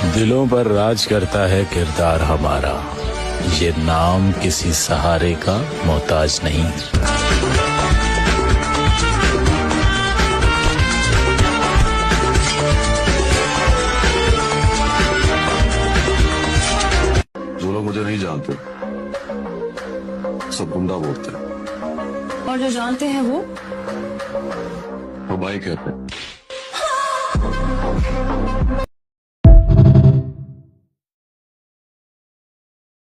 दिलों पर राज करता है किरदार हमारा, ये नाम किसी सहारे का मोहताज नहीं। जो लोग मुझे नहीं जानते सब गुंडा बोलते हैं, और जो जानते हैं वो भाई कहते हैं।